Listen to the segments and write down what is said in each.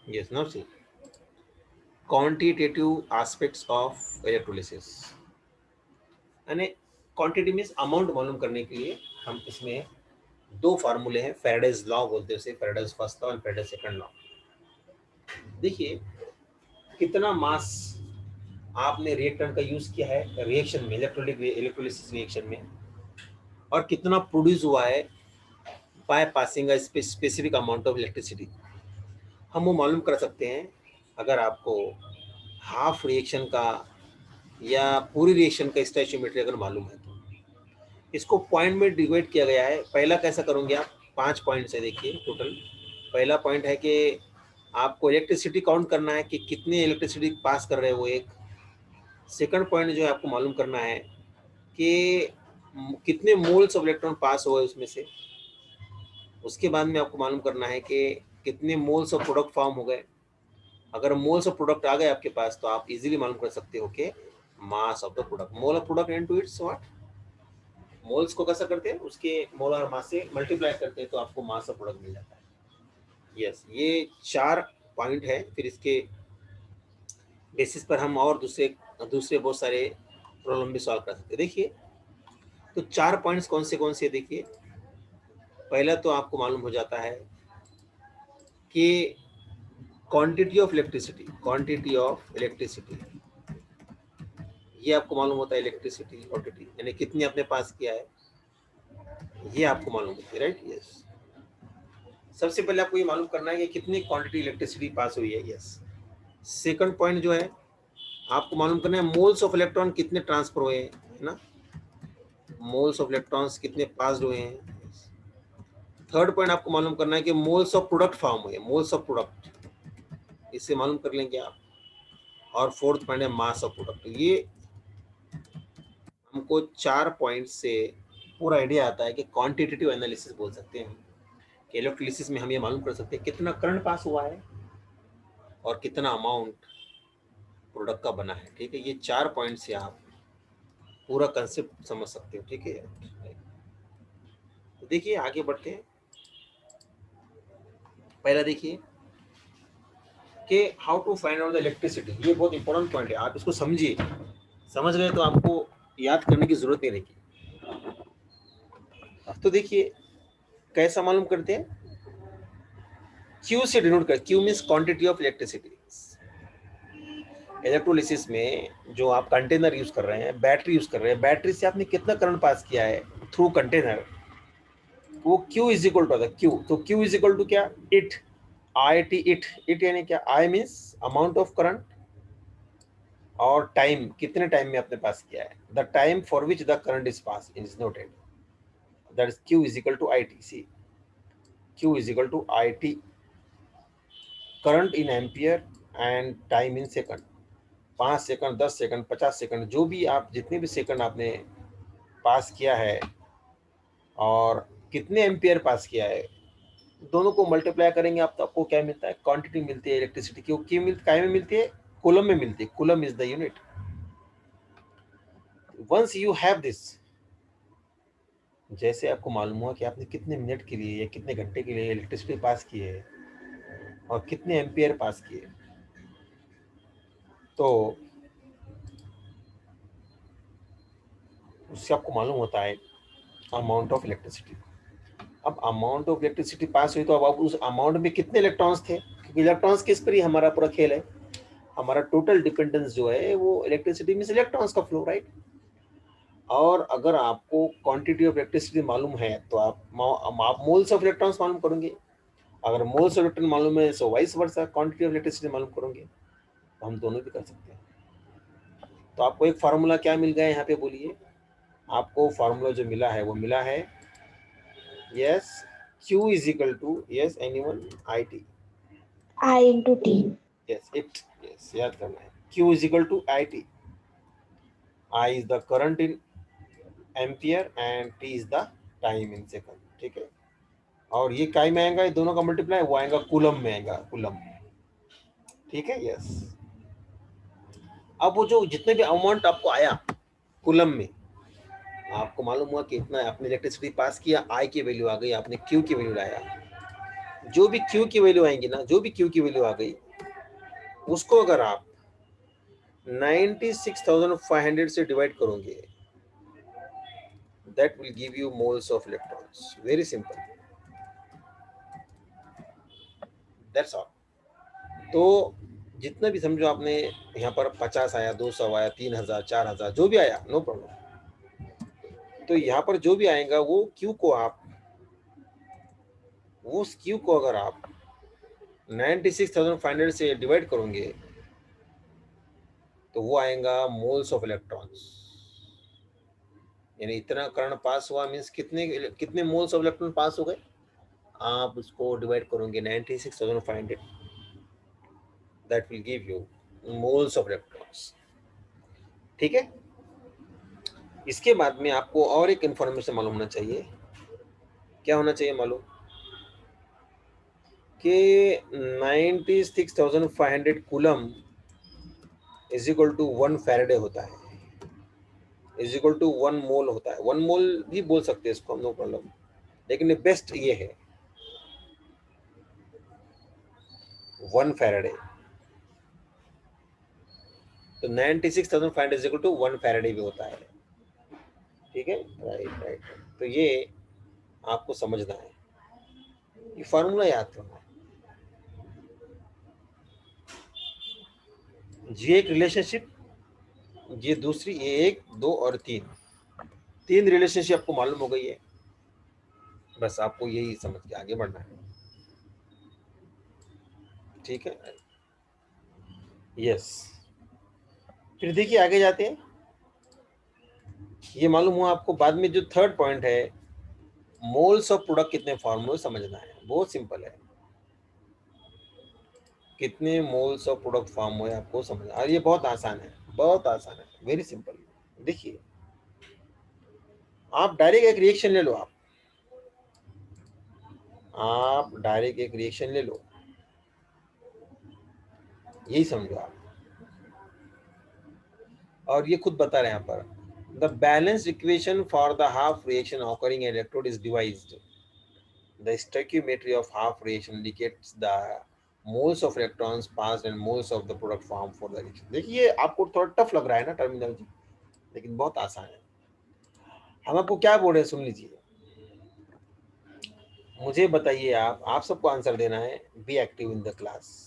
Yes, now see quantitative aspects of electrolysis, यानी quantity means amount मालूम करने के लिए हम इसमें दो फार्मूले हैं, फैराडेज लॉ बोलते हैं उसे, Faraday's first law and Faraday's second law. देखिए कितना मास आपने रिएक्टेंट का यूज किया है रिएक्शन में, इलेक्ट्रोलिसिस रिएक्शन में, और कितना प्रोड्यूस हुआ है by passing a specific amount of electricity, हम वो मालूम कर सकते हैं अगर आपको हाफ रिएक्शन का या पूरी रिएक्शन का स्टोइचियोमेट्री अगर मालूम है तो। इसको पॉइंट में डिवाइड किया गया है। पहला कैसा करोगे आप, 5 पॉइंट है देखिए टोटल। पहला पॉइंट है कि आपको इलेक्ट्रिसिटी काउंट करना है कि कितनी इलेक्ट्रिसिटी पास कर रहे हो एक। सेकंड पॉइंट जो है आपको मालूम करना है कि कितने मोल्स ऑफ इलेक्ट्रॉन पास हुए उसमें से। उसके बाद में आपको मालूम करना है कि कितने मोल्स ऑफ प्रोडक्ट फॉर्म हो गए। अगर मोल्स ऑफ प्रोडक्ट आ गए आपके पास तो आप इजीली मालूम कर सकते हो कि मास of the product, mole of product into its what, moles को कैसा करते हैं उसके मोलर मास से मल्टीप्लाई करते हैं तो आपको मास ऑफ प्रोडक्ट मिल जाता है। यस, ये 4 पॉइंट है। फिर इसके बेसिस पर हम और दूसरे दूसरे बहुत सारे प्रॉब्लम भी सॉल्व कर सकते हैं। देखिए तो 4 पॉइंट्स कौन से देखिए। पहला तो आपको मालूम हो जाता है कि क्वांटिटी ऑफ इलेक्ट्रिसिटी, ये आपको मालूम होता है इलेक्ट्रिसिटी क्वांटिटी यानी कितनी आपने पास किया है, ये आपको मालूम होती है, राइट। यस, सबसे पहले आपको ये मालूम करना है कि कितनी क्वांटिटी इलेक्ट्रिसिटी पास हुई है। यस, सेकंड पॉइंट जो है आपको मालूम करना है मोल्स ऑफ इलेक्ट्रॉन कितने ट्रांसफर हुए हैं, है ना, मोल्स ऑफ इलेक्ट्रॉन्स कितने पास हुए हैं। थर्ड पॉइंट आपको मालूम करना है कि मोल्स ऑफ प्रोडक्ट फॉर्म हुए, मोल्स ऑफ प्रोडक्ट, इससे मालूम कर लेंगे आप। और फोर्थ पॉइंट है मास ऑफ प्रोडक्ट। ये हमको 4 पॉइंट से पूरा आइडिया आता है कि क्वांटिटेटिव एनालिसिस बोल सकते हैं हम, कि इलेक्ट्रोलिसिस में हम ये मालूम कर सकते हैं कितना करंट पास हुआ है और कितना अमाउंट प्रोडक्ट का बना है। ठीक है, ये 4 पॉइंट से आप पूरा कंसेप्ट समझ सकते हो। ठीक है, तो देखिए आगे बढ़ते हैं। पहला देखिए कि how to find out the electricity, ये बहुत इंपॉर्टेंट पॉइंट है, आप इसको समझिए। समझ गए तो आपको याद करने की जरूरत नहीं रहेगी। तो देखिए कैसा मालूम करते हैं, क्यू से डिनोट कर, Q means quantity of electricity. Electrolysis में जो आप कंटेनर यूज कर रहे हैं, बैटरी यूज कर रहे हैं, बैटरी से आपने कितना करंट पास किया है थ्रू कंटेनर, वो Q is equal to Q. तो क्यू इज इक्वल टू क्या, इट, आई टी, इट यानी क्या, I means amount of current और टाइम, कितने टाइम में आपने पास किया है, the time for which the current is pass is noted, that is Q is equal to I T. See, Q is equal to I T, current in ampere and time in second. 5 second, 10 second, 50 second, जो भी आप जितने भी second आपने pass किया है और कितने एम्पियर पास किया है, दोनों को मल्टीप्लाई करेंगे आप तो आपको क्या मिलता है, क्वांटिटी मिलती है इलेक्ट्रिसिटी की। क्या में मिलती है, कूलम में मिलती है, coulomb is the unit. Once you have this, जैसे आपको मालूम हुआ कि आपने कितने मिनट के लिए या कितने घंटे के लिए इलेक्ट्रिसिटी पास की है और कितने एम्पियर पास किए, तो उससे आपको मालूम होता है अमाउंट ऑफ इलेक्ट्रिसिटी। अब अमाउंट ऑफ इलेक्ट्रिसिटी पास हुई तो अब आप उस अमाउंट में कितने इलेक्ट्रॉन्स थे, क्योंकि इलेक्ट्रॉन्स के इस पर ही हमारा पूरा खेल है। हमारा टोटल डिपेंडेंस जो है वो इलेक्ट्रिसिटी में इलेक्ट्रॉन्स का फ्लो, राइट। और अगर आपको क्वांटिटी ऑफ इलेक्ट्रिसिटी मालूम है तो आप मोल्स ऑफ इलेक्ट्रॉन्स मालूम करोगे। अगर मोल्स ऑफ इलेक्ट्रॉन मालूम है so vice versa quantity of electricity मालूम करोगे। तो हम दोनों भी कर सकते हैं। तो आपको एक फार्मूला क्या मिल गया यहाँ पे बोलिए, आपको फार्मूला जो मिला है वो मिला है, yes, Q is equal to, yes anyone, I T, I into T. Yes it, yes याद करना है, Q is equal to I T. I is the current in ampere and T is the time in second. ठीक है, और ये काय में आएगा, ये दोनों का मल्टीप्लाई वो आएगा कूलम में, आएगा कूलम। ठीक है, यस। अब वो जो जितने भी अमाउंट आपको आया कूलम में, आपको मालूम हुआ कि इतना आपने इलेक्ट्रिसिटी पास किया, आई की वैल्यू आ गई, आपने क्यू की वैल्यू लाया, जो भी Q की वैल्यू आएंगी ना, जो भी Q की वैल्यू आ गई, उसको अगर आप 96,500 से डिवाइड करोगे, that will give you moles of electrons. Very simple. That's all. तो जितना भी समझो आपने यहाँ पर 50 आया, 200 आया, 3000, 4000, जो भी आया, नो प्रॉब्लम। तो यहाँ पर जो भी आएगा वो Q को आप, वो Q को अगर आप 96,500 से डिवाइड करोगे तो वो आएगा मोल्स ऑफ इलेक्ट्रॉन्स। यानी इतना करंट पास हुआ मीन्स कितने कितने मोल्स ऑफ इलेक्ट्रॉन पास हो गए, आप उसको डिवाइड करोगे 96,500, that will give you moles of electrons. ठीक है। इसके बाद में आपको और एक इंफॉर्मेशन मालूम होना चाहिए। क्या होना चाहिए मालूम? कि 96,500 coulomb is equal to 1 faraday होता है, इज इक्वल टू 1 मोल होता है। 1 मोल भी बोल सकते हैं इसको हम, नो प्रॉब्लम, लेकिन बेस्ट ये है 1 फैराडे। तो 96,500 इज इक्वल टू 1 फैराडे भी होता है। ठीक है, राइट राइट। तो ये आपको समझना है, ये फार्मूला याद करना है। ये एक रिलेशनशिप, ये दूसरी, ये 1, 2 और 3 रिलेशनशिप आपको मालूम हो गई है। बस आपको यही समझ के आगे बढ़ना है। ठीक है, यस। फिर देखिए आगे जाते हैं। ये मालूम हुआ आपको। बाद में जो थर्ड पॉइंट है, मोल्स ऑफ प्रोडक्ट कितने फॉर्म हुए समझना है। बहुत सिंपल है, कितने मोल्स ऑफ प्रोडक्ट फॉर्म हुए आपको समझना, और ये बहुत आसान है, बहुत आसान है, वेरी सिंपल। देखिए, आप डायरेक्ट एक रिएक्शन ले लो, आप डायरेक्ट एक रिएक्शन ले लो, यही समझो आप। और ये खुद बता रहे हैं यहाँ पर, the balance equation for the half reaction occurring electrode is devised, the stoichiometry of half reaction indicates the moles of electrons passed and moles of the product form for the reaction. देखिए आपको थोड़ा tough लग रहा है ना terminology, लेकिन बहुत आसान है। हम आपको क्या बोल रहे हैं सुन लीजिए, मुझे बताइए, आप सबको आंसर देना है, be active in the class.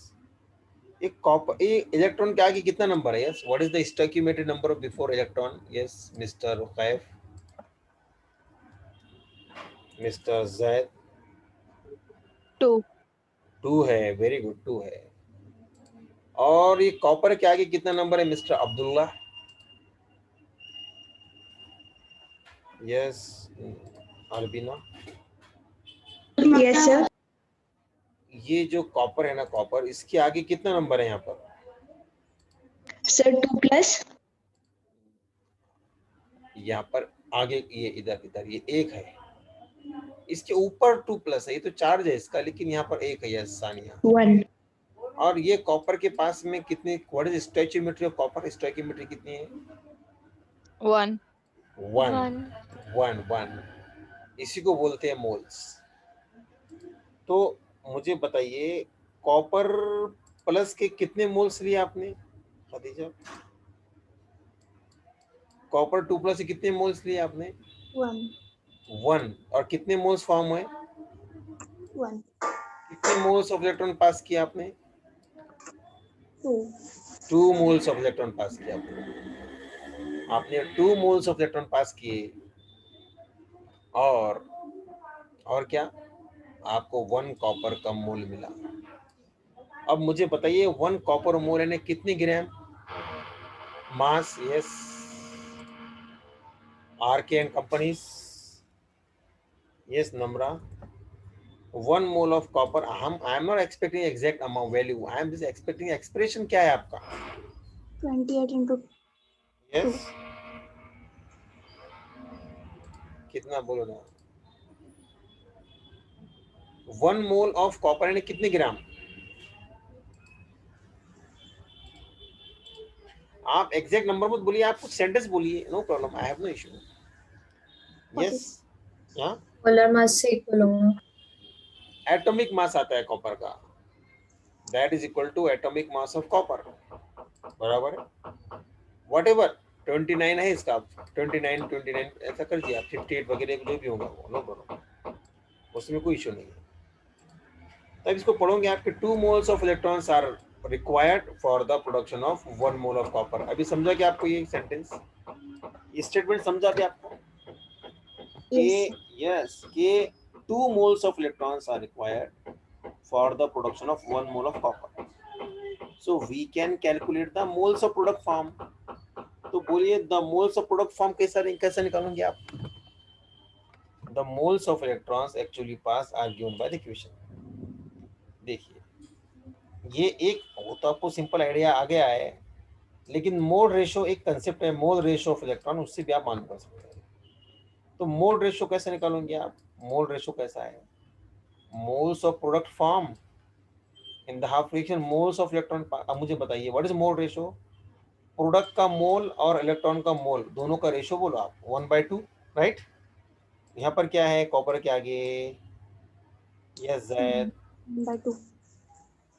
एक कॉपर, एक इलेक्ट्रॉन के आगे कितना नंबर है? Yes, what is the stoichiometric number of before electron? Yes mister Khaif, mister Zaid. 2. 2 है, वेरी गुड, 2 है। और ये कॉपर के आगे कितना नंबर है mister Abdullah? Yes Arbina. Yes, sir. ये जो कॉपर है ना, कॉपर, इसके आगे कितना नंबर है यहाँ पर? Sir, 2 plus. यहाँ पर आगे ये इधर इधर ये 1 है, इसके ऊपर 2 प्लस है, ये तो चार्ज है इसका, लेकिन यहाँ पर 1 है, यस सानिया। 1. और ये कॉपर के पास में कितनी, what is stoichiometry of copper? Stoichiometry कितनी है? 1. 1 इसी को बोलते हैं मोल्स। तो मुझे बताइए, कॉपर प्लस के कितने मोल्स लिए आपने खदीजा? कॉपर 2 प्लस से कितने मोल्स लिए आपने? 1। और कितने मोल्स फॉर्म हुए? 1. कितने मोल्स ऑफ इलेक्ट्रॉन पास किया आपने? 2. 2 मोल्स ऑफ इलेक्ट्रॉन पास किया आपने 2 मोल्स ऑफ इलेक्ट्रॉन पास किए, और क्या, आपको 1 कॉपर का मोल मिला। अब मुझे बताइए 1 कॉपर मोल यानी कितने gram mass? Yes RK and companies, yes Namra. 1 mole of copper, I am not expecting exact amount value, I am just expecting expression क्या है आपका? 28 into यस कितना बोलो ना? 1 मोल ऑफ कॉपर यानी कितने ग्राम? आप एग्जैक्ट नंबर मत बोलिए, आप कुछ सेंटेंस बोलिए, no problem, I have no issue. Yes, हाँ, मोलर मास से इक्वल होगा। एटॉमिक मास आता है कॉपर का, that is equal to atomic mass of copper, बराबर है वट एवर 29 है इसका, 29 ऐसा कर दिया, 58 वगैरह जो भी होगा वो नो प्रॉब्लम, उसमें कोई इशू नहीं है। तब इसको पढ़ोगे आपके 2 moles of electrons are required for the production of 1 mole of copper. अभी समझा क्या आपको ये सेंटेंस, ये स्टेटमेंट समझा क्या आपको Yes. कि यस कि 2 moles of electrons are required for the production of 1 mole of copper, so we can calculate the moles of product form. तो बोलिए the moles of product form कैसे निकालोगे आप, the moles of electrons actually pass are given by the equation. देखिए ये एक वो तो आपको सिंपल आइडिया आ गया है, लेकिन मोल रेशो एक कंसेप्ट है, मोल रेशो ऑफ इलेक्ट्रॉन, उससे भी आप मालूम कर सकते हैं। तो मोल रेशो कैसे निकालोगे आप, मोल रेशो कैसा है, moles of product form in the half fraction moles of electron. अब मुझे बताइए what is mole ratio, product का मोल और इलेक्ट्रॉन का मोल दोनों का रेशो बोलो आप, 1/2, राइट। यहाँ पर क्या है, कॉपर के आगे यस जैद, 1/2.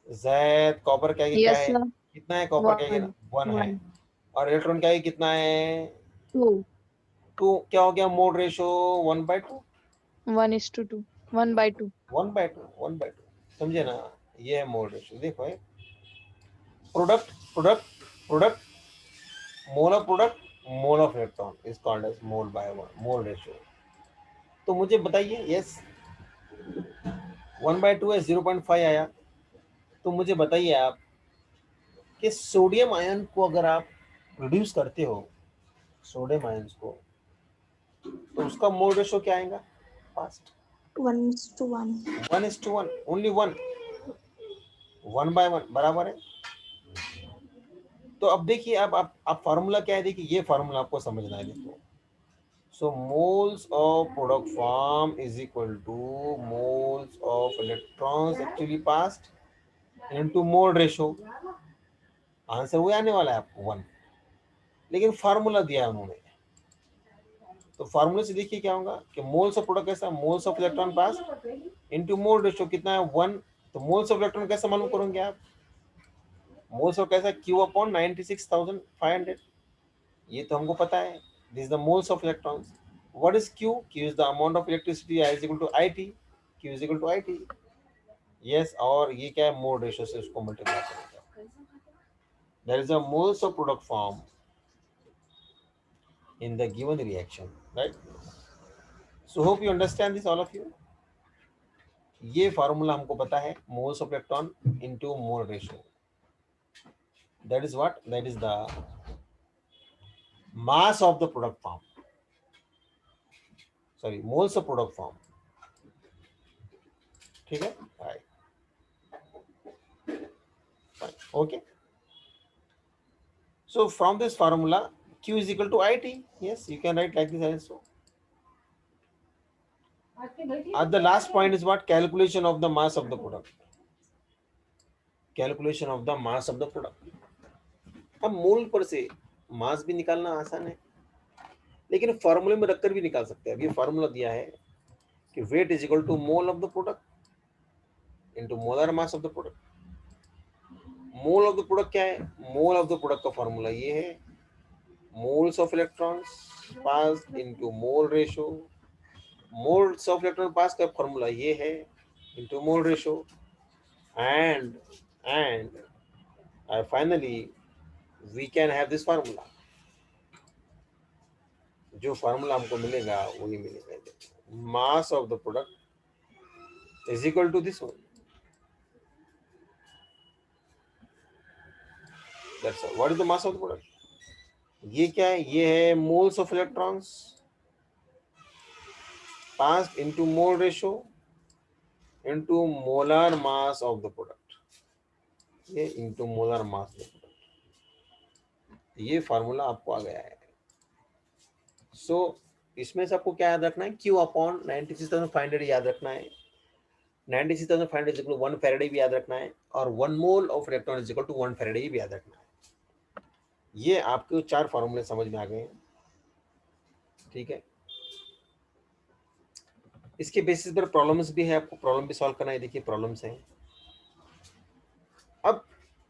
जैद कॉपर के आगे क्या Yes, है, sir. कितना है कॉपर के आगे, 1. 1 है, 1. और इलेक्ट्रॉन के आगे कितना है 2. 2, क्या हो गया मोल रेशो 1/2, 1:2. 1/2. 1/2, 1/2, समझे ना, ये है मोल रेशो। देखो है product product product mole of product, mole of electron is called as mole by mole ratio. तो मुझे बताइए यस 1/2 है, 0.5 आया। तो मुझे बताइए आप कि सोडियम आयन को अगर आप रिड्यूस करते हो, सोडियम आयन को, तो उसका मोल रेशो क्या आएगा, फास्ट 1:1. 1:1, ओनली 1, 1/1 बराबर है। तो अब देखिए अब फार्मूला क्या है, देखिए ये फार्मूला आपको समझना है। देखो so moles of product form is equal to moles of electrons actually passed into mole ratio, answer वही आने वाला है आपको 1, लेकिन फार्मूला दिया है उन्होंने। तो फार्मूले से देखिए क्या होगा कि मोल्स ऑफ प्रोडक्ट कैसा, moles of electron pass into mole ratio कितना है 1। तो मोल्स ऑफ इलेक्ट्रॉन कैसे मालूम करोगे आप, मोल्स ऑफ कैसा Q/96,500, ये तो हमको पता है, this is the moles of electrons. What is Q, Q is the amount of electricity is equal to IT, Q is equal to IT, yes. और ये क्या है, मोल रेशो से उसको मल्टीप्लाई करेंगे, that is the moles of product form in the given reaction, right? So hope you understand this, all of you. ये formula हमको पता है, moles of electron into mole ratio, that is what, that is the mass of the product form, sorry moles of product form, ठीक है, right, okay. So from this formula Q is equal to IT, yes you can write like this also. At the last point is what, calculation of the mass of the product, calculation of the mass of the product। अब मोल पर से मास भी निकालना आसान है, लेकिन फॉर्मूले में रखकर भी निकाल सकते हैं। अब ये फॉर्मूला दिया है कि weight is equal to mole of the product into molar mass of the product. Mole of the product क्या है, मोल ऑफ द प्रोडक्ट का फॉर्मूला ये है, moles of electrons pass into mole ratio, moles of electron pass का formula ये है into mole ratio, and finally we can have this formula. जो formula हमको मिलेगा वही मिलेगा, mass of the product is equal to this one, that's all. What is the mass of the product, ये क्या है, ये है moles of electrons pass into mole ratio into molar mass of the product, ये into molar mass of the product. ये formula आपको आ गया है। सो इसमें से आपको क्या याद रखना है, Q/96,500 याद रखना है, 96,500 इज इक्वल टू 1 फैराडे भी याद रखना है, और 1 mole of electron is equal to 1 faraday भी याद रखना है। ये आपके 4 फार्मूले समझ में आ गए हैं, ठीक है। इसके बेसिस पर प्रॉब्लम्स भी है, आपको प्रॉब्लम भी सॉल्व करना है। देखिए प्रॉब्लम्स हैं।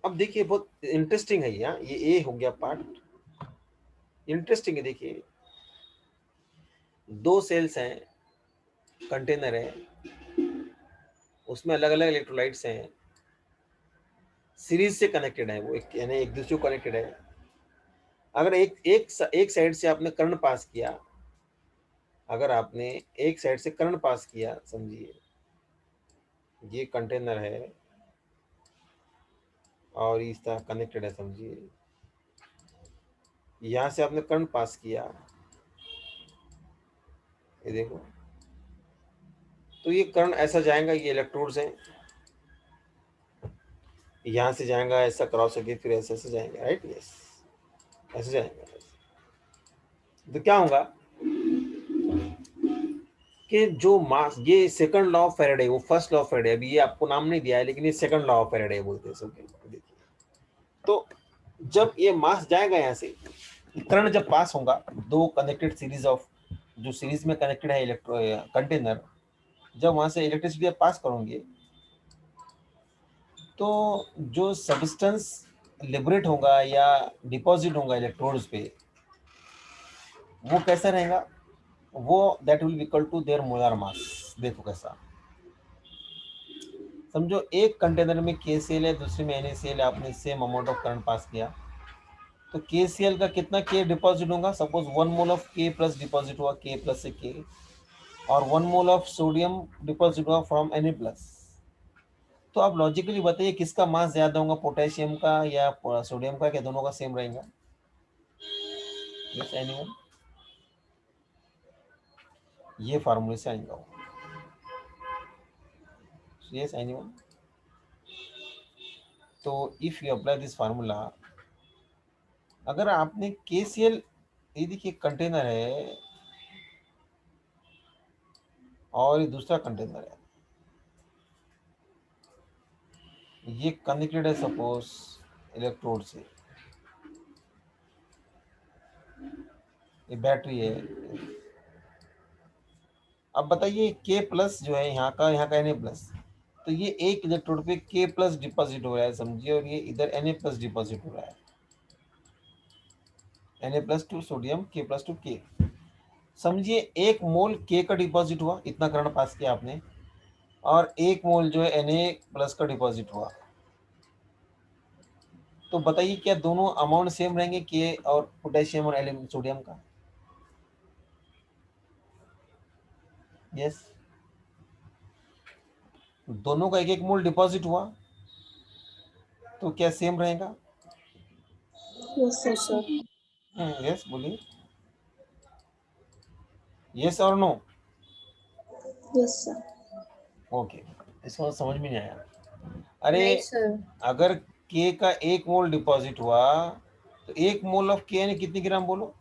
अब देखिए बहुत इंटरेस्टिंग है ये ए हो गया पार्ट, इंटरेस्टिंग है। देखिए 2 सेल्स हैं, कंटेनर है, उसमें अलग अलग इलेक्ट्रोलाइट्स हैं, सीरीज से कनेक्टेड है वो, एक यानी एक दूसरे को कनेक्टेड है। अगर एक साइड से आपने करंट पास किया, अगर आपने एक साइड से करंट पास किया, समझिए ये कंटेनर है और इस तरह कनेक्टेड है, समझिए यहां से आपने करंट पास किया, ये देखो, तो ये करंट ऐसा जाएगा, ये इलेक्ट्रोड्स हैं, यहां से जाएगा ऐसा क्रॉस होके, फिर ऐसे ऐसे जाएंगे, राइट, यस, ऐसे जाएंगे। तो क्या होगा कि जो मास, ये सेकंड लॉ ऑफ फैराडे, वो फर्स्ट लॉ ऑफ फैराडे, अभी ये आपको नाम नहीं दिया है लेकिन ये सेकंड लॉ ऑफ फैराडे बोलते हैं सब। देखिए तो जब ये मास जाएगा यहाँ से, करंट जब पास होगा, 2 कनेक्टेड सीरीज ऑफ, जो सीरीज में कनेक्टेड है इलेक्ट्रो कंटेनर, जब वहां से इलेक्ट्रिसिटी पास करोगे तो जो सब्सटेंस लिबरेट होगा या डिपॉजिट होगा इलेक्ट्रोड्स पे, वो कैसा रहेगा, वो that will equal to their molar mass. देखो कैसा, समझो एक कंटेनर में KCl है, दूसरे में NaCl है, आपने same amount of current pass किया, तो KCl का कितना K डिपॉजिट होगा, suppose 1 mole of K plus deposit हुआ, K प्लस से K, और 1 मोल ऑफ सोडियम डिपॉजिट हुआ फ्रॉम Na प्लस। तो आप लॉजिकली बताइए किसका मास ज्यादा होगा, पोटेशियम का या सोडियम का, क्या दोनों का सेम रहेगा? Yes anyone? ये फार्मूले से आएगा। Yes anyone? तो if you apply this formula, अगर आपने KCl, ये देखिए कंटेनर है और ये दूसरा कंटेनर है, ये कनेक्टेड है सपोज इलेक्ट्रोड से, ये बैटरी है। अब बताइए K प्लस जो है यहाँ का Na प्लस, तो ये एक इलेक्ट्रोड पे K प्लस डिपॉजिट हो रहा है, समझिए, और ये इधर Na प्लस डिपॉजिट हो रहा है, Na plus two sodium, K plus two K। समझिए 1 मोल K का डिपॉजिट हुआ, इतना करंट पास किया आपने, और 1 मोल जो है Na प्लस का डिपॉजिट हुआ। तो बताइए क्या दोनों अमाउंट सेम रहेंगे, K और पोटेशियम और सोडियम का? यस, दोनों का 1 मोल डिपॉजिट हुआ, तो क्या सेम रहेगा? Yes, sir. यस बोलिए, यस और नो? Yes, sir. ओके, इसको समझ में नहीं आया। अरे नहीं सर। अगर K का 1 मोल डिपॉजिट हुआ, तो 1 मोल ऑफ K यानी कितनी ग्राम बोलो?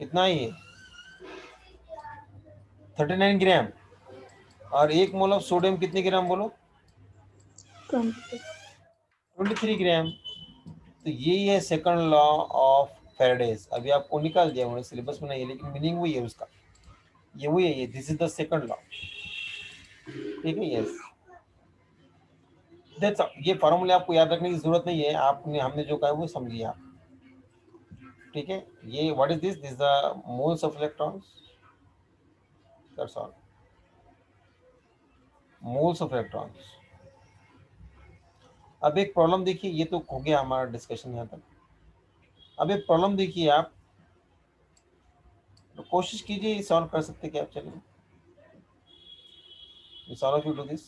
कितना है ये? 39 ग्राम। और 1 मोल ऑफ सोडियम कितने ग्राम बोलो? 20. 23 ग्राम। तो यही है सेकंड लॉ ऑफ फैराडेज। अभी आपको निकाल दिया उन्होंने, सिलेबस में नहीं है लेकिन मीनिंग वही है उसका, ये वही है, ये this is the second law, ठीक है। यस, दैट्स, ये फॉर्मूले आपको याद रखने की जरूरत नहीं है, आपने हमने जो कहा वो समझिए आप, ठीक है। ये what is this the moles of electrons, that's all, moles of electrons. अब एक प्रॉब्लम देखिए, ये तो हो गया हमारा डिस्कशन यहाँ तक। अब एक प्रॉब्लम देखिए आप, तो कोशिश कीजिए सॉल्व कर सकते क्या आप, चलिए, सॉल्व यू डू दिस।